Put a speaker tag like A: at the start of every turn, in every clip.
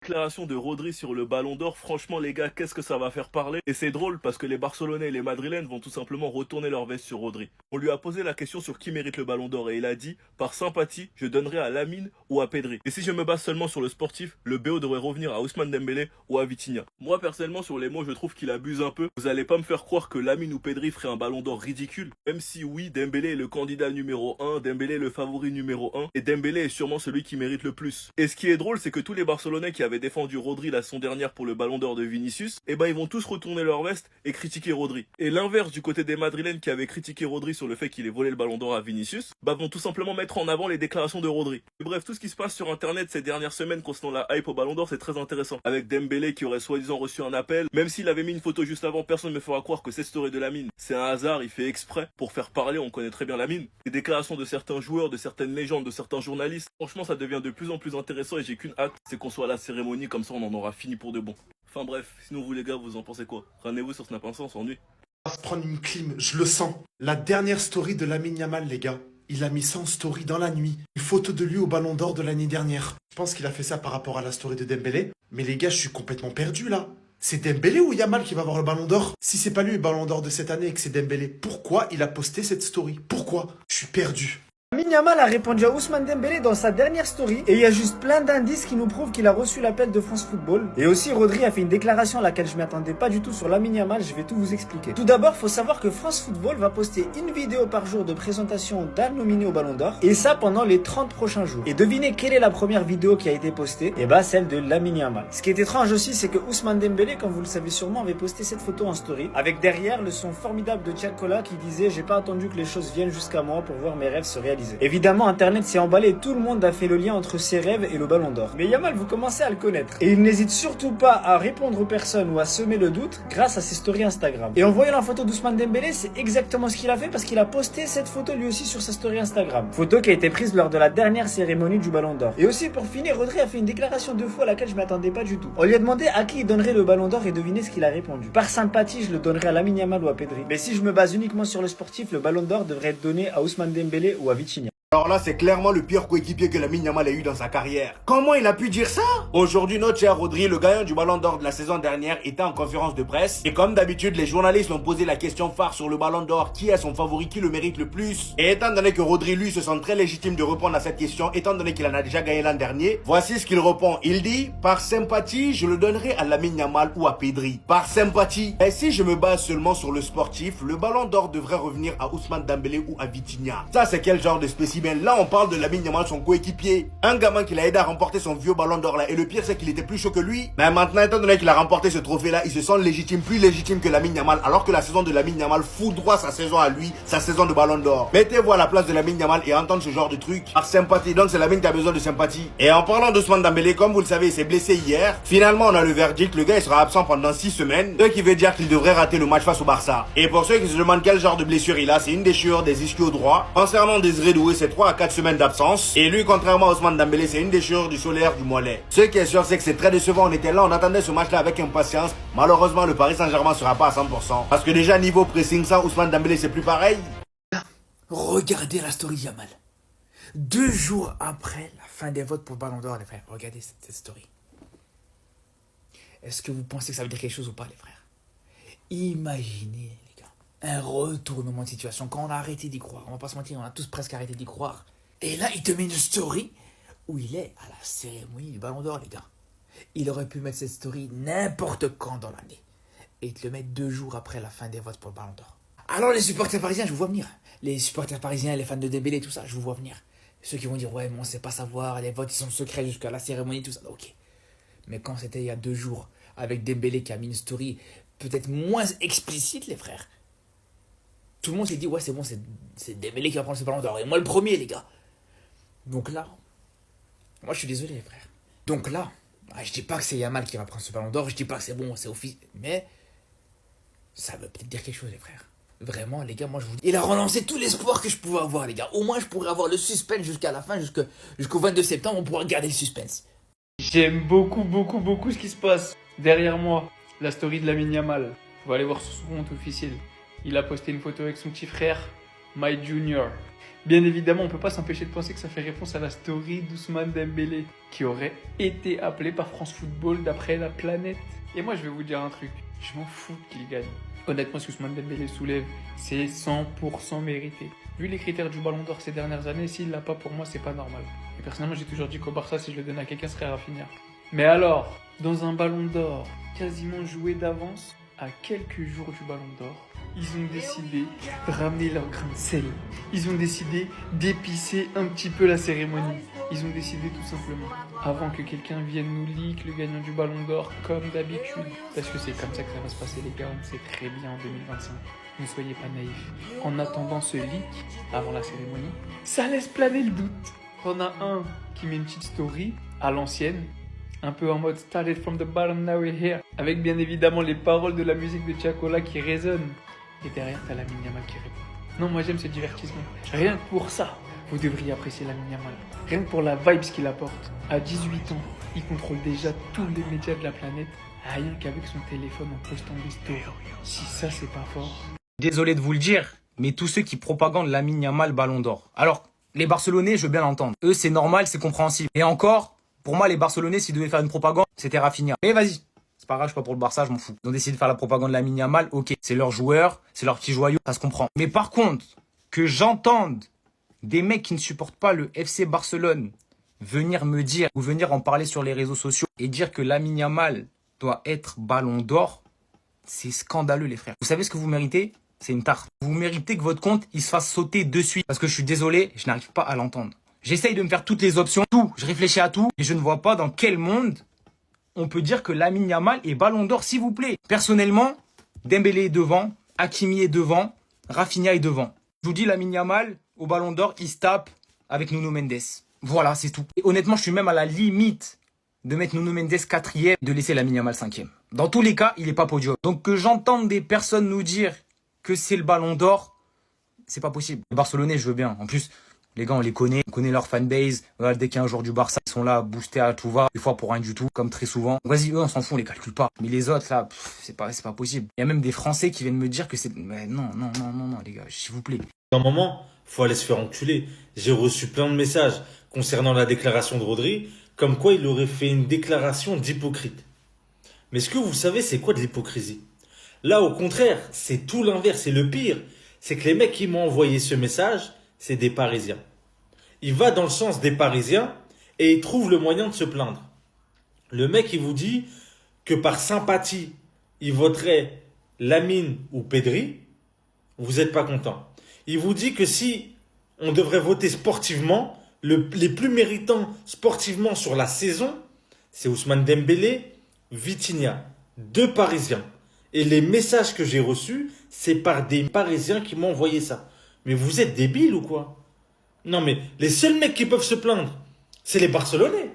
A: déclaration de Rodri sur le Ballon d'Or, franchement les gars, qu'est-ce que ça va faire parler? Et c'est drôle parce que les Barcelonais et les Madrilènes vont tout simplement retourner leur veste sur Rodri. On lui a posé la question sur qui mérite le Ballon d'Or et il a dit, par sympathie, je donnerai à Lamine ou à Pedri. Et si je me base seulement sur le sportif, le BO devrait revenir à Ousmane Dembélé ou à Vitinha. Moi personnellement sur les mots, je trouve qu'il abuse un peu. Vous allez pas me faire croire que Lamine ou Pedri ferait un Ballon d'Or ridicule, même si oui, Dembélé est le candidat numéro 1, Dembélé est le favori numéro 1 et Dembélé est sûrement celui qui mérite le plus. Et ce qui est drôle, c'est que tous les Barcelonais qui avaient défendu Rodri la saison dernière pour le Ballon d'Or de Vinicius, eh ben ils vont tous retourner leur veste et critiquer Rodri. Et l'inverse du côté des Madrilènes qui avaient critiqué Rodri sur le fait qu'il ait volé le Ballon d'Or à Vinicius, bah vont tout simplement mettre en avant les déclarations de Rodri. Et bref, tout ce qui se passe sur internet ces dernières semaines concernant la hype au Ballon d'Or, c'est très intéressant. Avec Dembélé qui aurait soi-disant reçu un appel, même s'il avait mis une photo juste avant, personne ne me fera croire que cette story de Lamine, c'est un hasard, il fait exprès pour faire parler, on connaît très bien Lamine. Les déclarations de certains joueurs, de certaines légendes, de certains journalistes, franchement ça devient de plus en plus intéressant et j'ai qu'une hâte, c'est qu'on soit à la cérémonie, comme ça on en aura fini pour de bon. Enfin bref, sinon vous les gars, vous en pensez quoi? Rendez-vous sur Snap Insta, on s'ennuie.
B: On va se prendre une clim, je le sens. La dernière story de Lamine Yamal, les gars. Il a mis ça en story dans la nuit. Une photo de lui au Ballon d'Or de l'année dernière. Je pense qu'il a fait ça par rapport à la story de Dembélé. Mais les gars, je suis complètement perdu là. C'est Dembélé ou Yamal qui va avoir le Ballon d'Or? Si c'est pas lui le Ballon d'Or de cette année et que c'est Dembélé, pourquoi il a posté cette story? Pourquoi? Je suis perdu.
C: Lamine Yamal a répondu à Ousmane Dembélé dans sa dernière story et il y a juste plein d'indices qui nous prouvent qu'il a reçu l'appel de France Football. Et aussi Rodri a fait une déclaration à laquelle je m'y attendais pas du tout sur Lamine Yamal, je vais tout vous expliquer. Tout d'abord, faut savoir que France Football va poster une vidéo par jour de présentation d'un nominé au Ballon d'Or et ça pendant les 30 prochains jours. Et devinez quelle est la première vidéo qui a été postée? Et bah celle de Lamine Yamal. Ce qui est étrange aussi, c'est que Ousmane Dembélé, comme vous le savez sûrement, avait posté cette photo en story avec derrière le son formidable de Tchalkola qui disait j'ai pas attendu que les choses viennent jusqu'à moi pour voir mes rêves se réaliser. Évidemment, Internet s'est emballé et tout le monde a fait le lien entre ses rêves et le Ballon d'Or. Mais Yamal, vous commencez à le connaître. Et il n'hésite surtout pas à répondre aux personnes ou à semer le doute grâce à ses stories Instagram. Et en voyant la photo d'Ousmane Dembélé, c'est exactement ce qu'il a fait parce qu'il a posté cette photo lui aussi sur sa story Instagram. Photo qui a été prise lors de la dernière cérémonie du Ballon d'Or. Et aussi pour finir, Rodri a fait une déclaration de fou à laquelle je m'attendais pas du tout. On lui a demandé à qui il donnerait le Ballon d'Or et devinez ce qu'il a répondu. Par sympathie, je le donnerais à Lamine Yamal ou à Pedri. Mais si je me base uniquement sur le sportif, le Ballon d'Or devrait être donné à Ousmane Dembélé ou à Vitinha.
D: Alors là, c'est clairement le pire coéquipier que Lamine Yamal a eu dans sa carrière. Comment il a pu dire ça? Aujourd'hui, notre cher Rodri, le gagnant du Ballon d'Or de la saison dernière, était en conférence de presse. Et comme d'habitude, les journalistes lui ont posé la question phare sur le Ballon d'Or. Qui est son favori? Qui le mérite le plus? Et étant donné que Rodri, lui, se sent très légitime de répondre à cette question, étant donné qu'il en a déjà gagné l'an dernier, voici ce qu'il répond. Il dit, par sympathie, je le donnerai à Lamine Yamal ou à Pedri. Par sympathie. Et si je me base seulement sur le sportif, le Ballon d'Or devrait revenir à Ousmane Dembélé ou à Vitinha. Ça, c'est quel genre de spécimen? Là, on parle de Lamine Yamal, son coéquipier. Un gamin qui l'a aidé à remporter son vieux Ballon d'Or là. Et le pire, c'est qu'il était plus chaud que lui. Mais maintenant, étant donné qu'il a remporté ce trophée là, il se sent légitime, plus légitime que Lamine Yamal. Alors que la saison de Lamine Yamal fout droit sa saison à lui, sa saison de Ballon d'Or. Mettez-vous à la place de Lamine Yamal et entendre ce genre de truc. Par sympathie. Donc c'est Lamine qui a besoin de sympathie. Et en parlant d'Ousmane Dembélé, comme vous le savez, il s'est blessé hier. Finalement, on a le verdict. Le gars, il sera absent pendant 6 semaines. Ce qui veut dire qu'il devrait rater le match face au Barça. Et pour ceux qui se demandent quel genre de blessure il a, c'est une déchirure des ischios droits. Concernant Désiré Doué, c'est 3 à 4 semaines d'absence. Et lui, contrairement à Ousmane Dembélé, c'est une déchirure du solaire du mollet. Ce qui est sûr, c'est que c'est très décevant. On était là, on attendait ce match-là avec impatience. Malheureusement, le Paris Saint-Germain sera pas à 100%. Parce que déjà, niveau pressing, sans Ousmane Dembélé, c'est plus pareil.
E: Regardez la story Yamal. 2 jours après la fin des votes pour Ballon d'Or, les frères. Regardez cette story. Est-ce que vous pensez que ça veut dire quelque chose ou pas, les frères? Imaginez, les gars, un retournement de situation. Quand on a arrêté d'y croire, on va pas se mentir, on a tous presque arrêté d'y croire. Et là, il te met une story où il est à la cérémonie du Ballon d'Or, les gars. Il aurait pu mettre cette story n'importe quand dans l'année. Et te le mettre 2 jours après la fin des votes pour le Ballon d'Or. Alors les supporters parisiens, je vous vois venir. Les supporters parisiens, les fans de Dembélé, tout ça, je vous vois venir. Ceux qui vont dire, ouais, mais on sait pas savoir, les votes ils sont secrets jusqu'à la cérémonie, tout ça, ok. Mais quand c'était il y a 2 jours, avec Dembélé qui a mis une story peut-être moins explicite, les frères. Tout le monde s'est dit, ouais, c'est bon, c'est Dembélé qui va prendre ce Ballon d'Or. Et moi le premier, les gars. Donc là, moi je suis désolé, les frères. Donc là, je dis pas que c'est Yamal qui va prendre ce Ballon d'Or, je dis pas que c'est bon, c'est officiel. Mais ça veut peut-être dire quelque chose, les frères. Vraiment, les gars, moi je vous dis. Il a relancé tout l'espoir que je pouvais avoir, les gars. Au moins, je pourrais avoir le suspense jusqu'à la fin, jusqu'au 22 septembre, on pourra garder le suspense.
F: J'aime beaucoup ce qui se passe derrière moi. La story de Lamine Yamal. Vous allez voir sur son compte officiel. Il a posté une photo avec son petit frère. My Junior. Bien évidemment, on peut pas s'empêcher de penser que ça fait réponse à la story d'Ousmane Dembélé, qui aurait été appelé par France Football d'après la planète. Et moi, je vais vous dire un truc, je m'en fous qu'il gagne. Honnêtement, ce que Ousmane Dembélé soulève, c'est 100% mérité. Vu les critères du Ballon d'Or ces dernières années, s'il l'a pas pour moi, c'est pas normal. Et personnellement, j'ai toujours dit qu'au Barça, si je le donnais à quelqu'un, ce serait Rafinha. Mais alors, dans un Ballon d'Or quasiment joué d'avance, à quelques jours du Ballon d'Or, ils ont décidé de ramener leur grain de sel. Ils ont décidé d'épicer un petit peu la cérémonie. Ils ont décidé tout simplement, avant que quelqu'un vienne nous leak le gagnant du Ballon d'Or comme d'habitude. Parce que c'est comme ça que ça va se passer les gars, on le sait très bien en 2025. Ne soyez pas naïfs. En attendant ce leak, avant la cérémonie, ça laisse planer le doute. On a un qui met une petite story à l'ancienne, un peu en mode started from the bottom, now we're here, avec bien évidemment les paroles de la musique de Tiakola qui résonnent. Et derrière, t'as Lamine Yamal qui répond. Non, moi j'aime ce divertissement. Rien que pour ça, vous devriez apprécier Lamine Yamal. Rien que pour la vibes qu'il apporte. À 18 ans, il contrôle déjà tous les médias de la planète, rien qu'avec son téléphone en postant des stories. Si ça, c'est pas fort.
G: Désolé de vous le dire, mais tous ceux qui propagandent Lamine Yamal Ballon d'Or. Alors, les Barcelonais, je veux bien l'entendre. Eux, c'est normal, c'est compréhensible. Et encore, pour moi, les Barcelonais, s'ils devaient faire une propagande, c'était Rafinha. Mais vas-y, c'est pas grave, je suis pas pour le Barça, je m'en fous. Ils ont décidé de faire la propagande de Lamine Yamal, ok, c'est leur joueur, c'est leur petit joyau, ça se comprend. Mais par contre, que j'entende des mecs qui ne supportent pas le FC Barcelone venir me dire, ou venir en parler sur les réseaux sociaux, et dire que Lamine Yamal doit être Ballon d'Or, c'est scandaleux les frères. Vous savez ce que vous méritez ? C'est une tarte. Vous méritez que votre compte, il se fasse sauter de suite. Parce que je suis désolé, je n'arrive pas à l'entendre. J'essaye de me faire toutes les options, tout. Je réfléchis à tout. Et je ne vois pas dans quel monde on peut dire que Lamine Yamal est Ballon d'Or, s'il vous plaît. Personnellement, Dembélé est devant, Hakimi est devant, Rafinha est devant. Je vous dis, Lamine Yamal, au Ballon d'Or, il se tape avec Nuno Mendes. Voilà, c'est tout. Et honnêtement, je suis même à la limite de mettre Nuno Mendes 4e, de laisser Lamine Yamal 5e. Dans tous les cas, il n'est pas podium. Donc que j'entende des personnes nous dire que c'est le Ballon d'Or, c'est pas possible. Les Barcelonais, je veux bien. En plus, les gars, on connaît leur fanbase. Voilà, dès qu'il y a un joueur du Barça, ils sont là, boostés à tout va, des fois pour rien du tout, comme très souvent. Vas-y, eux, on s'en fout, on les calcule pas. Mais les autres, là, c'est pas possible. Il y a même des Français qui viennent me dire que c'est... Mais non, les gars, s'il vous plaît.
H: À un moment, faut aller se faire enculer. J'ai reçu plein de messages concernant la déclaration de Rodri, comme quoi il aurait fait une déclaration d'hypocrite. Mais est-ce que vous savez c'est quoi de l'hypocrisie? Là, au contraire, c'est tout l'inverse. Et le pire, c'est que les mecs qui m'ont envoyé ce message, c'est des Parisiens. Il va dans le sens des Parisiens et il trouve le moyen de se plaindre. Le mec, il vous dit que par sympathie, il voterait Lamine ou Pedri. Vous n'êtes pas content. Il vous dit que si on devrait voter sportivement, les plus méritants sportivement sur la saison, c'est Ousmane Dembélé, Vitinha, 2 Parisiens. Et les messages que j'ai reçus, c'est par des Parisiens qui m'ont envoyé ça. Mais vous êtes débiles ou quoi? Non mais les seuls mecs qui peuvent se plaindre, c'est les Barcelonais.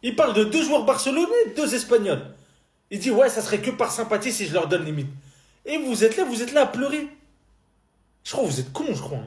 H: Ils parlent de 2 joueurs barcelonais, 2 Espagnols. Ils disent ouais, ça serait que par sympathie si je leur donne limite. Et vous êtes là à pleurer. Je crois que vous êtes cons, je crois.